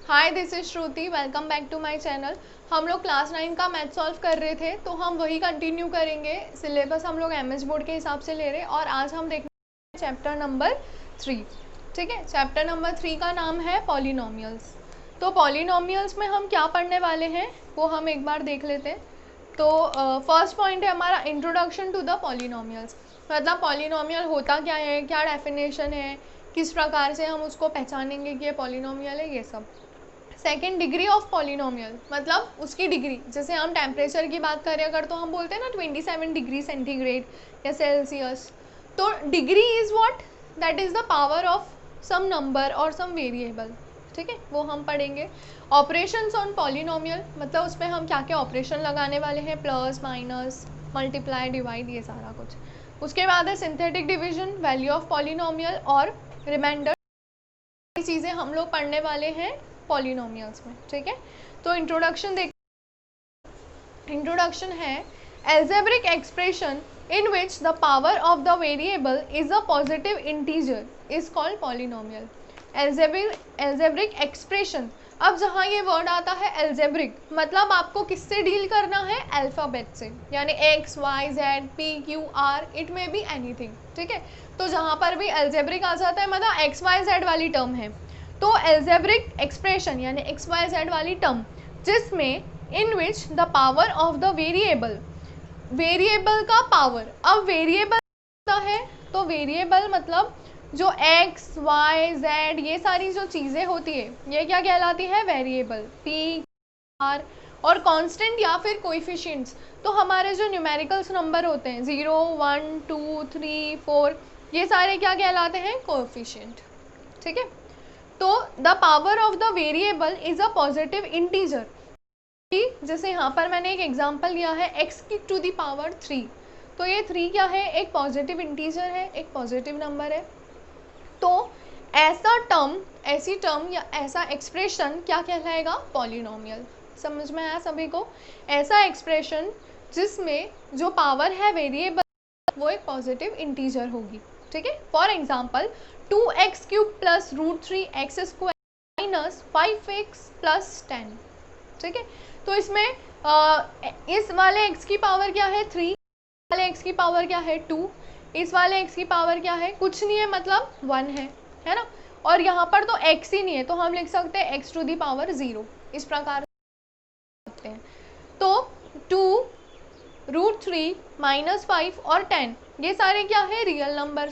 Hi, this is Shruti. Welcome back to my channel. हम लोग class 9 का मैथ सॉल्व कर रहे थे, तो हम वही कंटिन्यू करेंगे। सिलेबस हम लोग एमएस बोर्ड के हिसाब से ले रहे हैं और आज हम देखेंगे चैप्टर नंबर 3। ठीक है, चैप्टर नंबर 3 का नाम है पॉलिनोमियल्स। तो पॉलिनोमियल्स में हम क्या पढ़ने वाले हैं वो हम एक बार देख लेते हैं। तो फर्स्ट पॉइंट है हमारा इंट्रोडक्शन टू द पॉलिनोमियल्स। मतलब पॉलिनोमियल होता क्या है, क्या डेफिनेशन है, किस प्रकार से हम उसको पहचानेंगे कि ये पॉलिनोमियल है, ये सब। सेकेंड, डिग्री ऑफ पॉलिनोमियल, मतलब उसकी डिग्री। जैसे हम टेम्परेचर की बात करें अगर, तो हम बोलते हैं ना 27 डिग्री सेंटीग्रेड या सेल्सियस। तो degree is what, that is the power of some number और सम वेरिएबल। ठीक है, वो हम पढ़ेंगे। ऑपरेशंस ऑन पॉलिनोमियल, मतलब उसमें हम क्या क्या ऑपरेशन लगाने वाले हैं, प्लस माइनस मल्टीप्लाई डिवाइड, ये सारा कुछ। उसके बाद है synthetic division, value of polynomial और रिमाइंडर, चीज़ें हम लोग पढ़ने वाले हैं पॉलिनोमियल्स में। ठीक है, तो इंट्रोडक्शन देख, इंट्रोडक्शन है algebraic expression in which the power of the variable is a positive integer is called polynomial. Algebraic expression, अब जहाँ ये वर्ड आता है एल्जेब्रिक, मतलब आपको किससे डील करना है, अल्फ़ाबेट से, यानी x y z p q r, it may be anything. ठीक है, तो जहाँ पर भी एल्जेब्रिक आ जाता है मतलब एक्स वाई जेड वाली टर्म है, तो एल्जेब्रिक एक्सप्रेशन यानी एक्स वाई जेड वाली टर्म जिसमें in which the power of the variable, variable का पावर। अब वेरिएबल होता है, तो वेरिएबल मतलब जो एक्स वाई जेड ये सारी जो चीज़ें होती है, ये क्या कहलाती है, वेरिएबल। पी आर और कांस्टेंट या फिर कोएफिशिएंट्स, तो हमारे जो न्यूमेरिकल्स नंबर होते हैं 0 1 2 3 4, ये सारे क्या कहलाते हैं, कोएफिशिएंट। ठीक है, तो the power of the variable is a positive integer. जैसे यहाँ पर मैंने एक एग्जांपल लिया है x की टू द पावर 3, तो ये 3 क्या है, एक पॉजिटिव इंटीजर है, एक पॉजिटिव नंबर है। तो ऐसा टर्म, ऐसी टर्म या ऐसा एक्सप्रेशन क्या कहलाएगा, पॉलिनोमियल। समझ में आया सभी को? ऐसा एक्सप्रेशन जिसमें जो पावर है वेरिएबल वो एक पॉजिटिव इंटीजर होगी। ठीक है, for example 2x cube plus √3x square minus 5x plus 10। ठीक है, तो इसमें इस वाले x की पावर क्या है 3, वाले x की पावर क्या है 2, इस वाले x की पावर क्या है, कुछ नहीं है, मतलब 1 है ना। और यहाँ पर तो x ही नहीं है, तो हम लिख सकते हैं x टू दी पावर 0, इस प्रकार सकते हैं। तो 2 √3 माइनस 5 और 10 ये सारे क्या है, रियल नंबर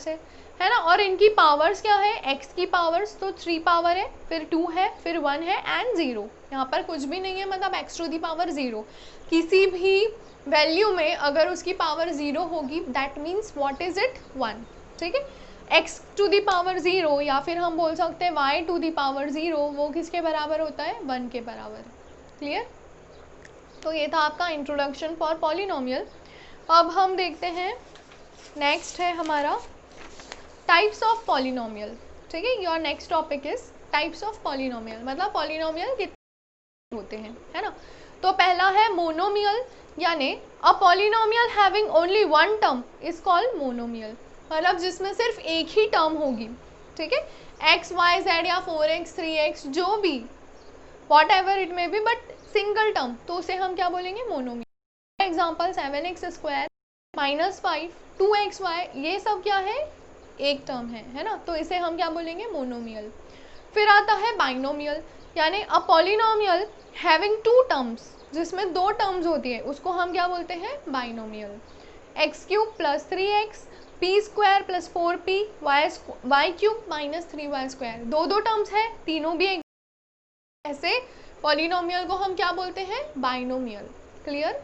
है ना। और इनकी पावर्स क्या है, x की पावर्स तो 3 पावर है, फिर 2 है, फिर 1 है एंड 0। यहाँ पर कुछ भी नहीं है, मतलब x टू दी पावर 0। किसी भी वैल्यू में अगर उसकी पावर 0 होगी, that means what is it, 1। ठीक है, x टू दी पावर 0 या फिर हम बोल सकते हैं y टू दी पावर 0, वो किसके बराबर होता है, 1 के बराबर। क्लियर? तो ये था आपका इंट्रोडक्शन फॉर पॉलिनोमियल। अब हम देखते हैं, नेक्स्ट है हमारा टाइप्स ऑफ पॉलिनोमियल। ठीक है, your next topic is types of polynomial, मतलब पॉलिनोमियल कितने होते हैं, है ना। तो पहला है मोनोमियल, यानी a polynomial having only one term is called monomial, मतलब जिसमें सिर्फ एक ही टर्म होगी। ठीक है, एक्स वाई जेड या 4x 3x जो भी, what ever it may B, but single term, तो उसे हम क्या बोलेंगे, monomial. Example 7x square minus 5 2xy, ये सब क्या है, एक टर्म है ना, तो इसे हम क्या बोलेंगे, मोनोमियल। फिर आता है बाइनोमियल, यानी अ पॉलिनोमियल हैविंग 2 टर्म्स, जिसमें 2 टर्म्स होती है, उसको हम क्या बोलते हैं, binomial. X cube plus 3x p square plus 4p y cube minus 3y square, दो टर्म्स है, तीनों भी एक, ऐसे पॉलिनोमियल को हम क्या बोलते हैं, बाइनोमियल। क्लियर?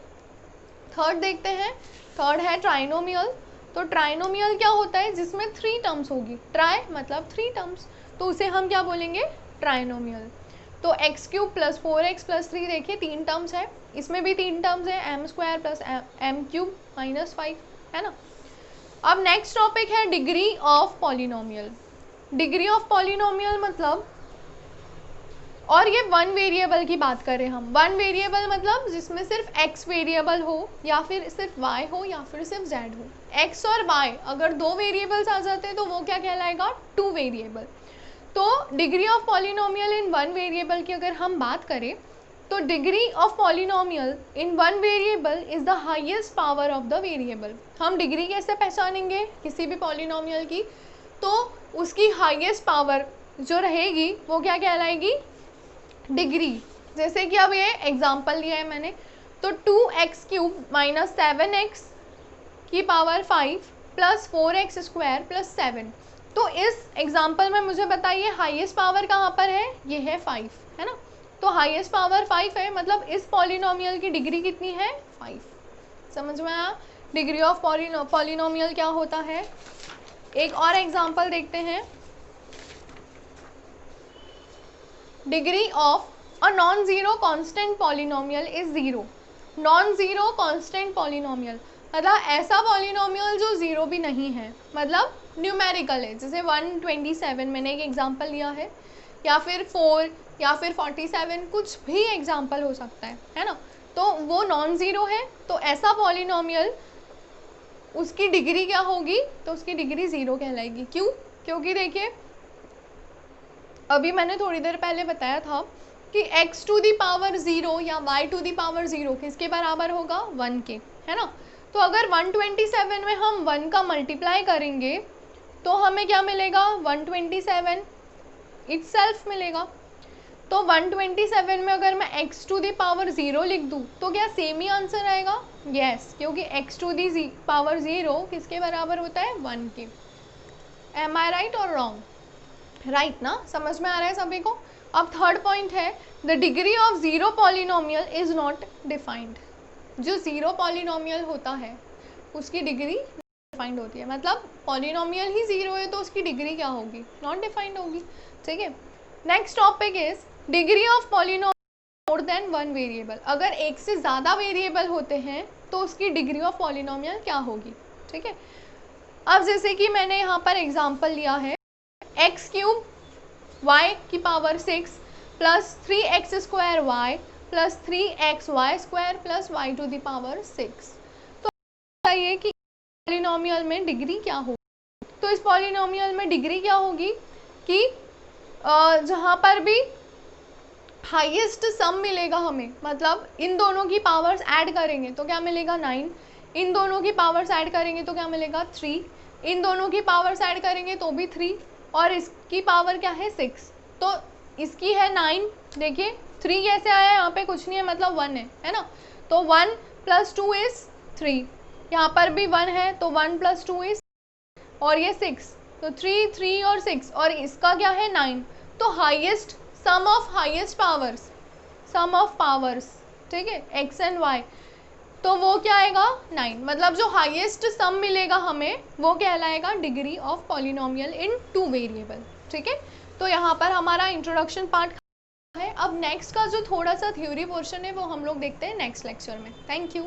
थर्ड देखते हैं, थर्ड है ट्राइनोमियल। तो ट्राइनोमियल क्या होता है, जिसमें 3 टर्म्स होगी, ट्राई मतलब 3 टर्म्स, तो उसे हम क्या बोलेंगे, ट्राइनोमियल। तो x cube plus 4x plus 3, देखिए 3 टर्म्स है, इसमें भी 3 टर्म्स है, m square plus m cube minus 5, है ना। अब नेक्स्ट टॉपिक है degree of polynomial. Degree of polynomial मतलब, और ये वन वेरिएबल की बात करें हम, वन वेरिएबल मतलब जिसमें सिर्फ x वेरिएबल हो या फिर सिर्फ y हो या फिर सिर्फ z हो। x और y अगर 2 वेरिएबल्स आ जाते हैं तो वो क्या कहलाएगा, 2 वेरिएबल। तो degree of polynomial in one variable की अगर हम बात करें तो degree of polynomial in one variable is the highest power of the variable. हम डिग्री कैसे पहचानेंगे किसी भी पॉलिनोमियल की, तो उसकी हाईएस्ट पावर जो रहेगी वो क्या कहलाएगी, डिग्री। जैसे कि अब ये एग्जांपल लिया है मैंने, तो 2x³ माइनस 7x की पावर 5 प्लस 4x² प्लस 7। तो इस एग्जांपल में मुझे बताइए हाईएस्ट पावर कहाँ पर है, ये है 5, है ना। तो हाईएस्ट पावर 5 है, मतलब इस पॉलिनोमियल की डिग्री कितनी है, 5। समझ में आया डिग्री ऑफ पॉलिनोमियल क्या होता है। एक और एग्जांपल देखते हैं, degree of a non zero constant polynomial is 0। Non zero constant polynomial मतलब ऐसा पॉलिनोमियल जो जीरो भी नहीं है, मतलब न्यूमेरिकल है, जैसे 127 मैंने एक एग्जांपल लिया है फिर 4 या फिर 47, कुछ भी एग्जांपल हो सकता है ना। तो वो नॉन ज़ीरो है, तो ऐसा पॉलिनोमियल उसकी डिग्री क्या होगी, तो उसकी डिग्री 0 कहलाएगी। क्यों, क्योंकि देखिए अभी मैंने थोड़ी देर पहले बताया था कि x टू दी पावर 0 या y टू दी पावर 0 किसके बराबर होगा, 1 के, है ना। तो अगर 127 में हम 1 का मल्टीप्लाई करेंगे तो हमें क्या मिलेगा, 127 इटसेल्फ मिलेगा। तो 127 में अगर मैं x टू दी पावर 0 लिख दूँ तो क्या सेम ही आंसर आएगा, यस, क्योंकि x टू दी पावर 0 किसके बराबर होता है, 1 के। एम आई राइट और रॉन्ग, राइट ना, समझ में आ रहा है सभी को। अब थर्ड पॉइंट है, the degree of zero polynomial is not defined. जो जीरो पॉलिनोमियल होता है उसकी डिग्री डिफाइंड होती है, मतलब पॉलिनोमियल ही जीरो है तो उसकी डिग्री क्या होगी, नॉट डिफाइंड होगी, ठीक है। Next topic is degree of polynomial more than one variable. अगर एक से ज़्यादा वेरिएबल होते हैं तो उसकी डिग्री ऑफ पॉलिनोमियल क्या होगी, ठीक है। अब जैसे कि मैंने यहाँ पर एग्जांपल लिया है, x³ y की power 6 plus 3x² y plus 3xy² plus y to the power 6। तो बताइए कि पॉलिनोमियल में डिग्री क्या होगी। तो इस पॉलिनोमियल में डिग्री क्या होगी कि जहाँ पर भी हाईएस्ट सम मिलेगा हमें, मतलब इन दोनों की पावर्स ऐड करेंगे तो क्या मिलेगा, 9। इन दोनों की पावर्स ऐड करेंगे तो क्या मिलेगा, 3। इन दोनों की पावर्स ऐड करेंगे तो भी 3, और इसकी पावर क्या है, 6। तो इसकी है 9, देखिए 3 कैसे आया, यहाँ पे कुछ नहीं है, मतलब 1 है ना। तो 1 + 2 इज 3, यहाँ पर भी 1 है तो 1 + 2 इज, और ये 6, तो 3 3 और 6, और इसका क्या है, 9। तो highest sum of highest powers, sum of powers, ठीक है, x एंड y, तो वो क्या आएगा, 9। मतलब जो हाईएस्ट सम मिलेगा हमें वो कहलाएगा degree of polynomial in 2 variable, ठीक है। तो यहाँ पर हमारा इंट्रोडक्शन पार्ट है। अब नेक्स्ट का जो थोड़ा सा थ्योरी पोर्शन है वो हम लोग देखते हैं नेक्स्ट लेक्चर में। Thank you.